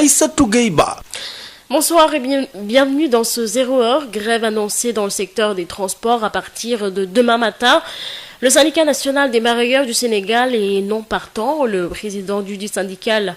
Aïssatou Gueye-Ba. Bonsoir et bienvenue dans ce 0h, grève annoncée dans le secteur des transports à partir de demain matin. Le syndicat national des mareyeurs du Sénégal est non partant. Le président du syndical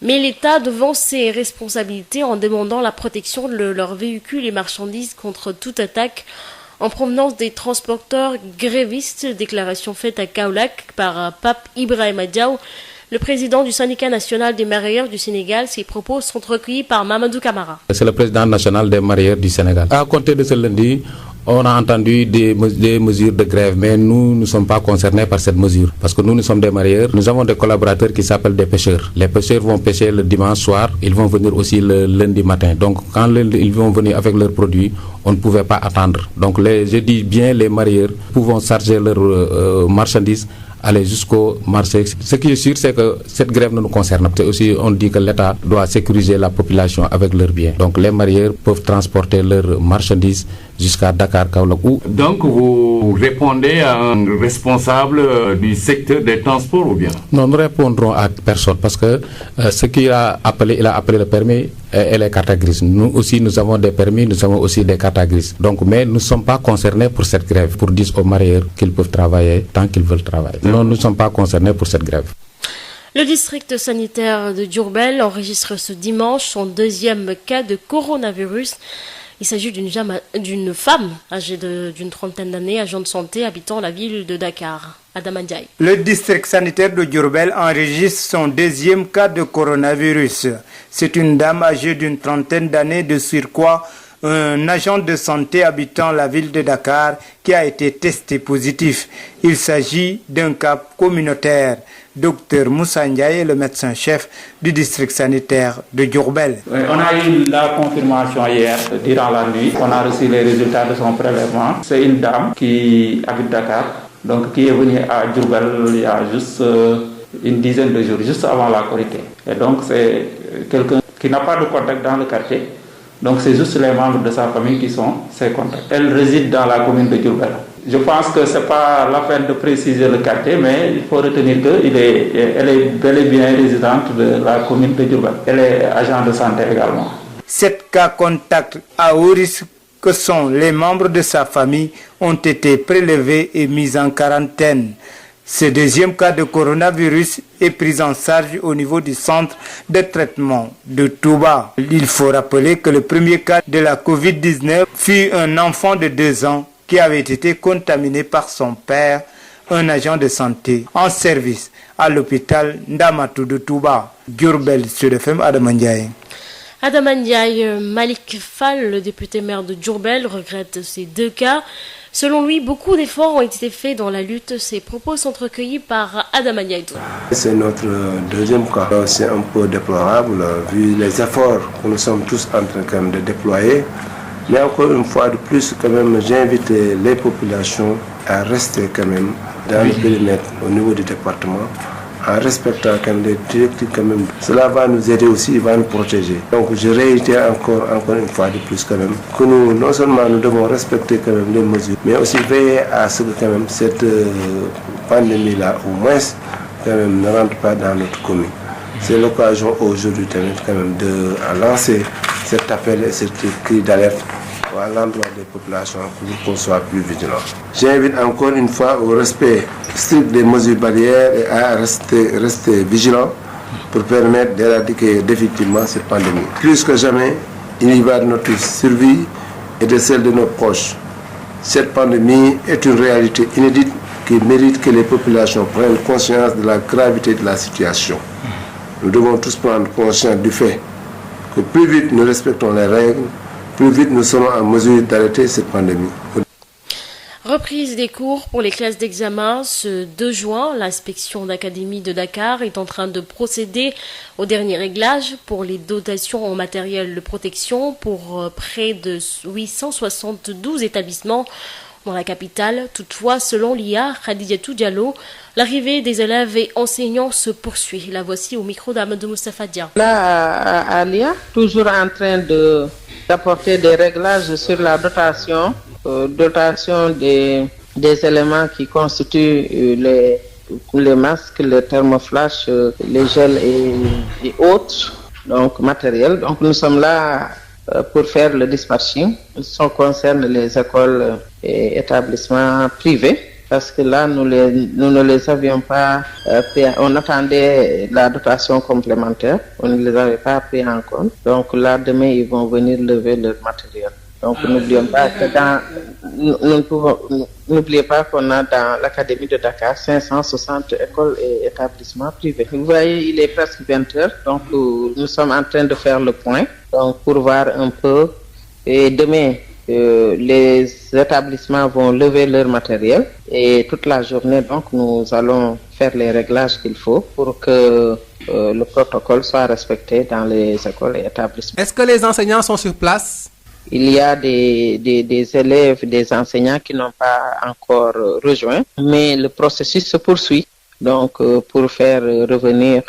met l'État devant ses responsabilités en demandant la protection de leurs véhicules et marchandises contre toute attaque en provenance des transporteurs grévistes. Déclaration faite à Kaolack par Pape Ibrahima Diaw, le président du syndicat national des mareyeurs du Sénégal. Ces propos sont recueillis par Mamadou Camara. C'est le président national des mareyeurs du Sénégal. À compter de ce lundi, on a entendu des mesures de grève, mais nous ne sommes pas concernés par cette mesure. Parce que nous sommes des mareyeurs, nous avons des collaborateurs qui s'appellent des pêcheurs. Les pêcheurs vont pêcher le dimanche soir, ils vont venir aussi le lundi matin. Donc quand ils vont venir avec leurs produits, on ne pouvait pas attendre. Donc je dis bien les mareyeurs pouvons charger leurs marchandises, aller jusqu'au marché. Ce qui est sûr, c'est que cette grève ne nous concerne pas. Aussi, on dit que l'État doit sécuriser la population avec leurs biens. Donc les mareyeurs peuvent transporter leurs marchandises jusqu'à Dakar, Kaolack. Donc vous répondez à un responsable du secteur des transports ou bien? Non, nous répondrons à personne parce que ce qu'il a appelé, il a appelé le permis et les cartes grises. Nous aussi, nous avons des permis, nous avons aussi des cartes grises. Donc, mais nous ne sommes pas concernés pour cette grève, pour dire aux mareyeurs qu'ils peuvent travailler tant qu'ils veulent travailler. Non, nous ne sommes pas concernés pour cette grève. Le district sanitaire de Diourbel enregistre ce dimanche son deuxième cas de coronavirus. Il s'agit d'une femme âgée d'une trentaine d'années, agent de santé habitant la ville de Dakar. Adama Ndiaye. Le district sanitaire de Diourbel enregistre son deuxième cas de coronavirus. C'est une dame âgée d'une trentaine d'années, de surcroît un agent de santé habitant la ville de Dakar qui a été testé positif. Il s'agit d'un cas communautaire. Dr Moussa Ndiaye, le médecin-chef du district sanitaire de Diourbel. On a eu la confirmation hier, durant la nuit. On a reçu les résultats de son prélèvement. C'est une dame qui habite Dakar, donc qui est venue à Diourbel il y a juste une dizaine de jours, juste avant la Korité. Et donc c'est quelqu'un qui n'a pas de contact dans le quartier. Donc c'est juste les membres de sa famille qui sont ses contacts. Elle réside dans la commune de Diourbel. Je pense que ce n'est pas la peine de préciser le quartier, mais il faut retenir qu'elle est bel et bien résidente de la commune de Diourbel. Elle est agent de santé également. 7 cas contacts à haut risque que sont les membres de sa famille ont été prélevés et mis en quarantaine. Ce deuxième cas de coronavirus est pris en charge au niveau du centre de traitement de Touba. Il faut rappeler que le premier cas de la Covid-19 fut un enfant de 2 ans qui avait été contaminé par son père, un agent de santé en service à l'hôpital Ndamatou de Touba. Diourbel, Sud FM, Adama Ndiaye. Adama Ndiaye, Malik Fall, le député maire de Diourbel, regrette ces 2 cas. Selon lui, beaucoup d'efforts ont été faits dans la lutte. Ces propos sont recueillis par Adama Ndiaye. C'est notre deuxième cas. C'est un peu déplorable vu les efforts que nous sommes tous en train de déployer. Mais encore une fois de plus, quand même, j'invite les populations à rester quand même dans le périmètre au niveau du département, en respectant quand même les directives quand même. Cela va nous aider aussi, il va nous protéger. Donc je réitère encore une fois de plus quand même que nous, non seulement nous devons respecter quand même les mesures, mais aussi veiller à ce que quand même cette pandémie-là, au moins, quand même, ne rentre pas dans notre commune. C'est l'occasion aujourd'hui quand même de lancer cet appel et cet cri d'alerte à l'endroit des populations pour qu'on soit plus vigilant. J'invite encore une fois au respect strict des mesures barrières et à rester vigilant pour permettre d'éradiquer définitivement cette pandémie. Plus que jamais, il y va de notre survie et de celle de nos proches. Cette pandémie est une réalité inédite qui mérite que les populations prennent conscience de la gravité de la situation. Nous devons tous prendre conscience du fait que plus vite nous respectons les règles, plus vite nous serons en mesure d'arrêter cette pandémie. Reprise des cours pour les classes d'examen ce 2 juin. L'inspection d'académie de Dakar est en train de procéder au dernier réglage pour les dotations en matériel de protection pour près de 872 établissements dans la capitale. Toutefois, selon l'IA Khadijatou Diallo, l'arrivée des élèves et enseignants se poursuit. La voici au micro d'Amadou Moustapha Dia. Là, à l'IA, toujours en train d'apporter des réglages sur la dotation des éléments qui constituent les masques, les thermoflash, les gels et autres. donc matériel. Donc nous sommes là pour faire le dispatching. Ça concerne les écoles et établissements privés. Parce que là, nous ne les avions pas pris. On attendait la dotation complémentaire. On ne les avait pas pris en compte. Donc là, demain, ils vont venir lever leur matériel. Donc n'oublions pas que n'oubliez pas qu'on a dans l'Académie de Dakar 560 écoles et établissements privés. Vous voyez, il est presque 20 heures. Donc nous sommes en train de faire le point. Donc pour voir un peu. Et demain, les établissements vont lever leur matériel et toute la journée, donc, nous allons faire les réglages qu'il faut pour que le protocole soit respecté dans les écoles et établissements. Est-ce que les enseignants sont sur place? Il y a des élèves, des enseignants qui n'ont pas encore rejoint, mais le processus se poursuit. Donc, pour faire revenir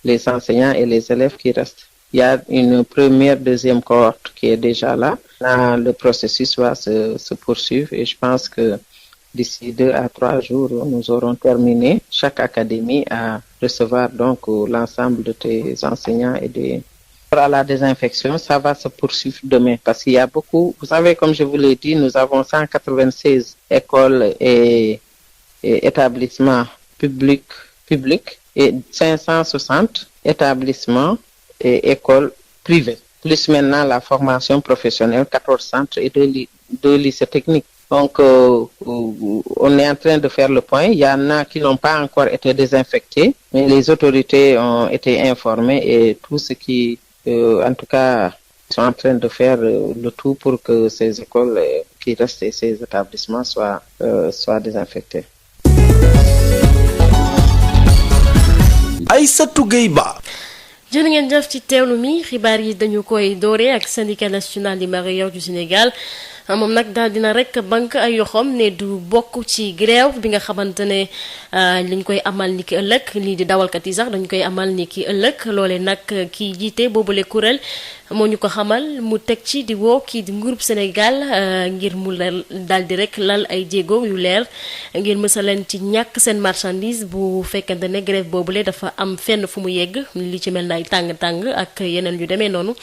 les enseignants et les élèves qui restent. Il y a une première, deuxième cohorte qui est déjà là. Là, le processus va se poursuivre et je pense que d'ici 2 à 3 jours, nous aurons terminé chaque académie à recevoir donc l'ensemble de tes enseignants et des... À la désinfection, ça va se poursuivre demain parce qu'il y a beaucoup, vous savez, comme je vous l'ai dit, nous avons 196 écoles et établissements publics et 560 établissements et écoles privées, plus maintenant la formation professionnelle, 14 centres et 2 lycées techniques. Donc, on est en train de faire le point. Il y en a qui n'ont pas encore été désinfectés, mais les autorités ont été informées et tout ce qui, en tout cas, sont en train de faire le tout pour que ces écoles qui restent et ces établissements soient désinfectés. Aïssatou Gueye Ba. jërë ngeen jëf ci teewlu mi xibaar yi dañu koy doore ak syndicat national des mareyeurs du Sénégal moom nag daal dina rek banque ay yoxom ne du bokk ci grève bi nga xamante ne liñ koy amal ni ki ëllëg lii di dawalkat yi sax dañ koy amal ni ki ëllëg loole nag kii jiite boobule kuréel moo ñu ko xamal mu teg ci di woo kii di nguurub Sénégal ngir mu daal di rek lal ay jéego yu leer ngir mësa leen ci ñàkk seen marchandise bu fekkante ne grève boobule dafa am fenn fu mu yegg li ci mel na ay tàng-tàng ak yeneen yu demee noonu.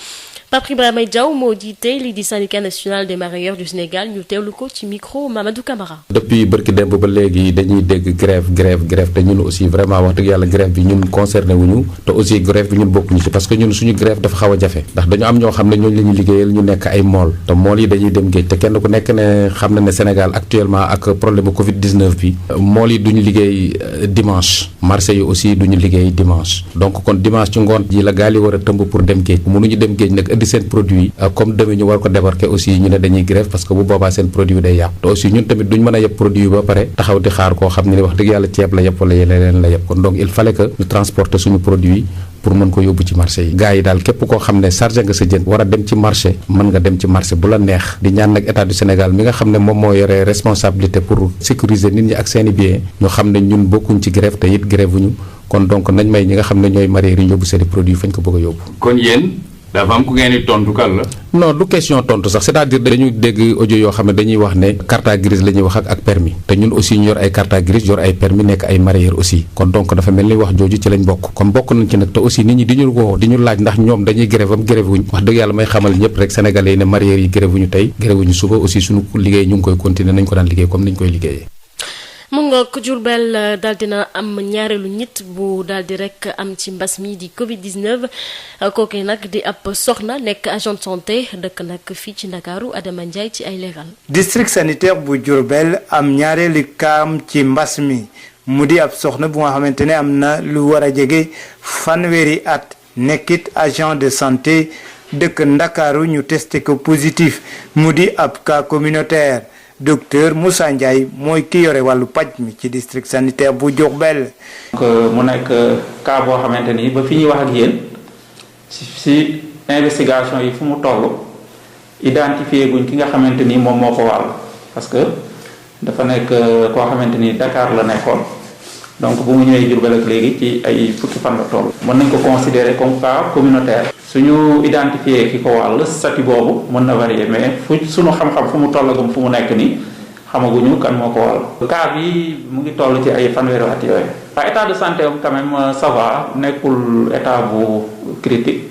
Pape Ibrahima Diaw moo jiite lii di syndicat national des mareyeurs du Sénégal ñu teewlu ko ci micro Mamadou Camara. depuis bërki démb ba léegi dañuy dégg grève te ñun aussi vraiment wax dëgg yàlla grève bi ñun concerné wuñu te aussi grève bi ñun bokkuñu ci parce que ñun suñu grève dafa xaw a jafe ndax dañu am ñoo xam ne ñooñu la ñuy liggéeyal ñu nekk ay mool te mool yi dañuy dem géej te kenn ku nekk ne xam na ne Sénégal actuellement ak problème Covid 19 bi mool yi duñu liggéey dimanche marché yi aussi duñu liggéey dimanche donc kon dimanche ci ngoon ji la gaal yi war a tëmb pour dem géej mënuñu dem géej nag indi seen produit comme demain ñu war ko débarquer aussi ñu ne dañuy grève parce que bu boobaa seen produit day yàqu te aussi ñun tamit duñ mën a yeb produit ba pare taxaw di xaar koo xam ne wax dëgg yàlla ceeb la yeb wala leneen la yeb kon donc il fallait que ñu transporter suñu produit pour mën ko yóbbu ci marché yi gars yi daal képp koo xam ne chargé nga sa jën war a dem ci marché mën nga dem ci marché bu la neex di ñaan nag état du Sénégal mi nga xam ne moom moo yore responsabilité pour sécuriser nit ñi ak seeni biens ñu xam ne ñun bokkuñ ci grève te it grève wuñu kon donc nañ may ñi nga xam ne ñooy mareyeurs yi yóbbu seeni produit fañ ko bëgg a yóbbu. kon yéen dafa am ku ngeen di tontu kan la. non du question tontu sax c'est-à-dire dañu dégg audio yoo xam ne dañuy wax ne carte grise la ñuy wax ak permis te ñun aussi ñu yor ay carte grise yor ay permis nekk ay mareyeurs aussi kon donc dafa mel ni wax jooju ci lañ bokk kon bokk nañ ci nag te aussi nit ñi di ñu woo di ñu laaj ndax ñoom dañuy grève am grève wuñ wax dëgg yàlla may xamal ñëpp rek sénégalais yi ne mareyeurs yi grève wuñu tey grève wuñu suba aussi suñu liggéey ñu ngi koy continuer nañ ko daan liggéey comme niñ koy liggéeyee. mu ngoog Diourbel daal dina am ñaareelu nit bu daal di rek am ci mbas mi di Covid 19 kooku nag di ab soxna nekk agent de santé dëkk nag fii ci Ndakaaru Adama Ndiaye ci ay leeral. district sanitaire bu Diourbel am ñaareelu kaam ci mbas mi mu di ab soxna bu nga xamante ne am na lu war a jege fanweeri at nekkit agent de santé dëkk Ndakaaru ñu testé ko positif mu di ab cas communautaire. docteur Moussa Ndiaye mooy ki yore wàllu paj mi ci district sanitaire bu Diourbel. mu nekk cas boo xamante ni ba fi ñuy wax ak yéen si investigation yi fu mu toll identifié guñ ki nga xamante ni moom moo ko wàll parce que dafa nekk koo xamante ni Dakar la nekkoon donc bu mu ñëwee Diourbel ak léegi ci ay fukki fan la toll. mën nañ ko considérer comme cas communautaire. suñu identifié ki ko wàll statut boobu mën na varier mais suñu xam-xam fu mu tollagum fu mu nekk nii xamaguñu kan moo ko wàll. cas bi mu ngi toll ci ay fanweeri at yooyu état de santé am quand même ça va nekkul état bu critique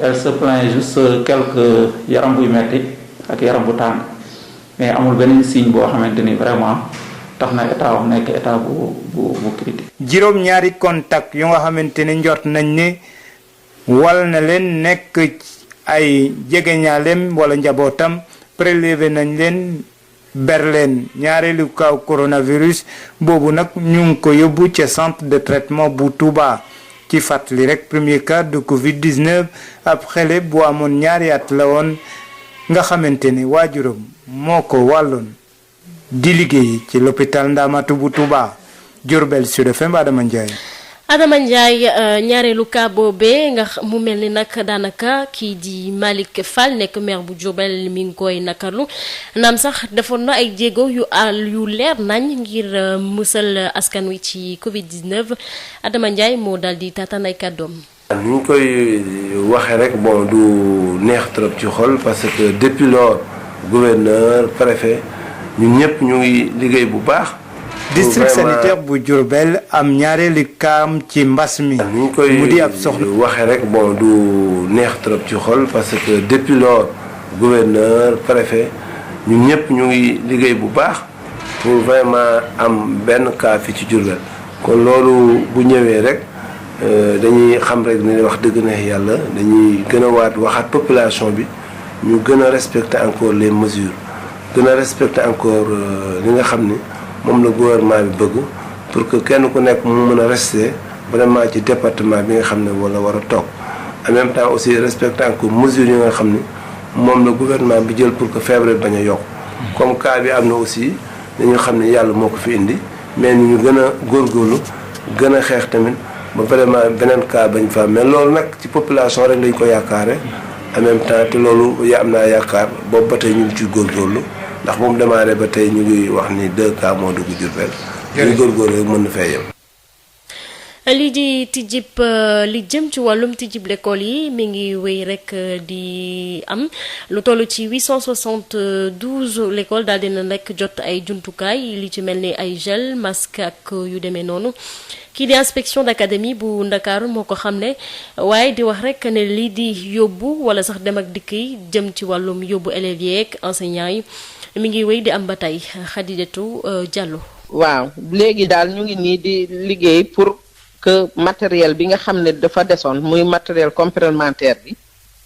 elle se plaint juste quelques yaram buy metti ak yaram bu tàng mais amul beneen signe boo xamante ni vraiment tax na état am nekk état bu critique. juróom-ñaari contact yu nga xamante ne njort nañ ne wal na leen nekk ay jegeñaaleem wala njabootam prélevé nañ leen berleen ñaareelu kaw coronavirus boobu nag ñu ngi ko yóbbu ca centre de traitement bu Touba ci fàttali rek premier cas de Covid-19 ab xale bu amoon ñaari at la woon nga xamante ne waajuram moo ko wàlloon di liggéey ci l'hôpital Ndamatu bu Touba. Diourbel Sud FM Adama Ndiaye. Adama Ndiaye ñaareelu cas boobee nga mu mel ni nag daanaka kii di Malick Fall nekk maire bu Diourbel mi ngi koy nakarlu naam sax defoon na ay jéego yu leer nañ ngir musal askan wi ci Covid-19 Adama Ndiaye moo daal di taataan ay kàddoom. ni ñu koy waxee rek bon du neex trop ci xol parce que depuis lors gouverneur préfet ñun ñëpp ñu ngi liggéey bu baax. district sanitaire bu Diourbel am ñaareelu kaam ci mbas mi. ni ñu koy mu di ab soxla waxee rek bon du neex trop ci xol parce que depuis lors gouverneur préfet ñun ñëpp ñu ngi liggéey bu baax pour vraiment am benn cas fi ci Diourbel kon loolu bu ñëwee rek dañuy xam rek ni wax dëgg neex yàlla dañuy gën a waxaat population bi ñu gën a respecter encore les mesures gën a respecter encore li nga xam ni moom la gouvernement bi bëgg pour que kenn ku nekk mu mën a rester vraiment ci département bi nga xam ne wala war a toog en même temps aussi respecter encore mesures yi nga xam ni moom la gouvernement bi jël pour que feebar bañ a yokk comme cas bi am na aussi dañu xam ne yàlla moo ko fi indi mais ni ñu gën a góorgóorlu gën a xeex tamit ba vraiment beneen cas bañ fa mais loolu nag ci population rek lañ ko yaakaare en même temps te loolu am naa yaakaar boobu ba tey ñu ngi ciy góorgóorlu ndax bu mu démarré ba tey ñu ngi wax ni 2 cas moo dugg Diourbel. ñu góorgóorlu rek mën na fay yem. lii di tijjib li jëm ci wàllum tijjib l'école yi mi ngi wéy rek di am lu toll ci 872 l'école daal dina nekk jot ay jumtukaay li ci mel ni ay gel masque ak yu demee noonu kii di inspection d'académie bu Ndakaaru moo ko xam ne waaye di wax rek ne lii di yóbbu wala sax dem ak dikk yi jëm ci wàllum yóbbu élèves yeeg enseignants yi mi ngi wéy di am ba tey Khadijatou Diallo. waaw léegi daal ñu ngi nii di liggéey pour que matériel bi nga xam ne dafa desoon muy matériel complémentaire bi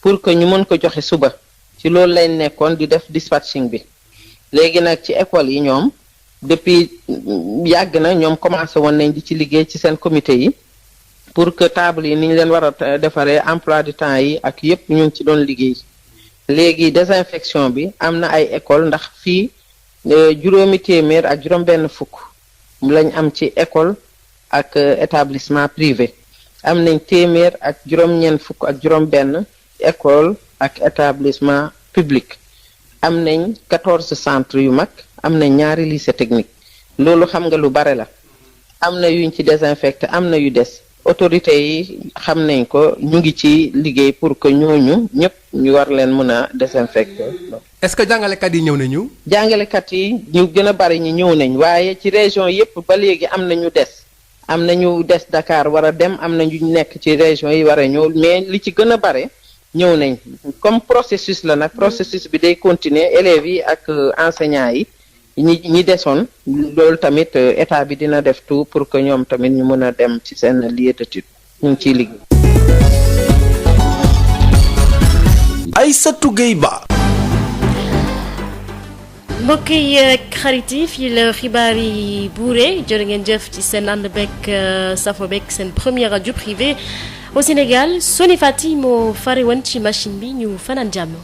pour que ñu mën ko joxe suba ci loolu lay nekkoon di def dispatching bi léegi nag ci école yi ñoom depuis yàgg na ñoom commencé woon nañ di ci liggéey ci seen comité yi pour que table yi ni ñu leen war a defaree emploi du temps yi ak yépp ñu ngi ci doon liggéey léegi désinfection bi am na ay école ndax fii juróomi téeméer ak juróom benn fukk lañ am ci école ak établissement privé am nañ téeméer ak juróom-ñeent fukk ak juróom-benn école ak établissement public am nañ 14 centres yu mag am nañ ñaari lycée technique loolu xam nga lu bare la am na yuñ ci désinfecté am na yu des autorités yi xam nañ ko ñu ngi ci liggéey pour que ñooñu ñëpp ñu war leen mën a désinfecté. est-ce que jàngalekat yi ñëw nañu. jàngalekat yi ñu gën a bari ñi ñëw nañ waaye ci région yépp ba léegi am na ñu des. am na ñu des Dakar war a dem am na ñu nekk ci région yi war a ñëw mais li ci gën a bare ñëw nañ comme processus la nag processus bi day continuer élèves yi ak enseignants yi ñi desoon loolu tamit état bi dina def tout pour que ñoom tamit ñu mën a dem ci seen lieu d'étude ñu ngi ciy liggéey. Aïssatou Gueye Ba. mbokk yi ak xarit yi fii la xibaar yi buure jërë ngeen jëf ci seen ànd beeg safo beeg seen première radio privée au Sénégal Soni Fati moo fare woon ci machine bi ñu fanaan jàmm.